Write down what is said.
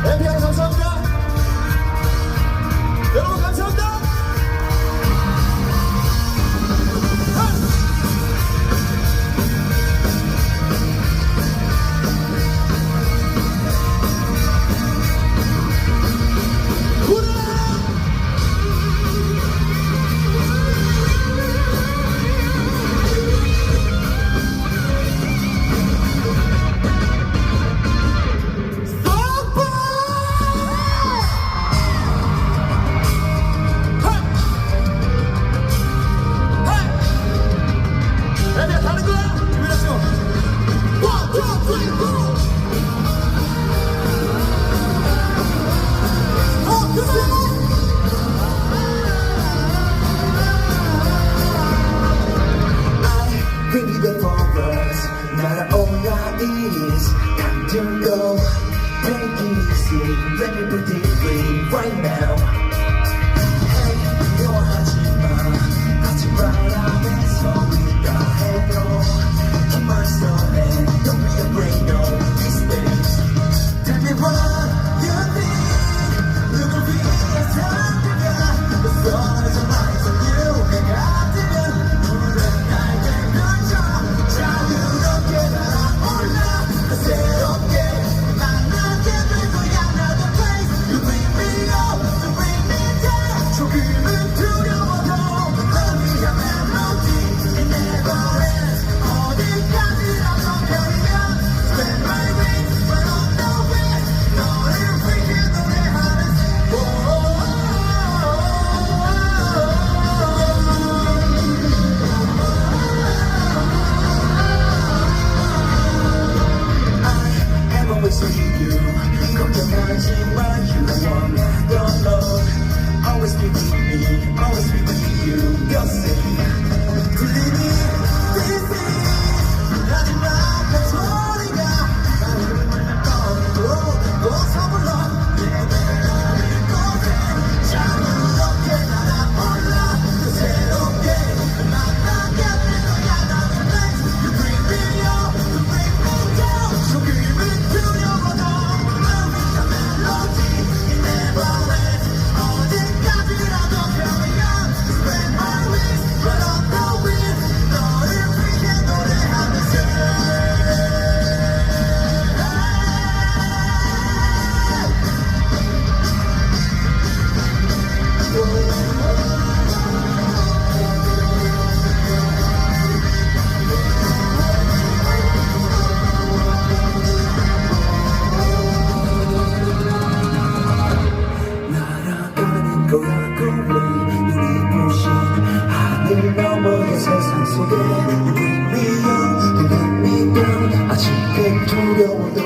엠피아노 감사합니다. 여러분 감사합니다. Don't go, take it easy, let me put it free right now. Hey, 하지마, 하지마라면서 우리가 해요. Keep my story, don't be afraid, no mistakes. Tell me what you think, 누굴 위해서 네가 The stars are lights on you, 내가 뜨면 물은 날개 펼쳐 자유롭게 날아올라 새롭게 만나게 될 거야 another place You bring me up, you bring me down 조금은 두려워도 널 위한 멜로디 It never ends 어디까지라도 별이면 Spend my wings right on the wind 너를 위해 노래하는 always with you 걱정하지 마 You want the love Always be with me Always be with you You're safe 들리니 This is 하지마 그 소리가 나를 떠오르고 서불러 예배를 꺼내 자유롭게 날아올라 또 새롭게 만나게 될 거야 another place You bring me up You bring me down 조금은 하늘 너머의 세상 속에 You bring me up, you let me down 아직은 두려워도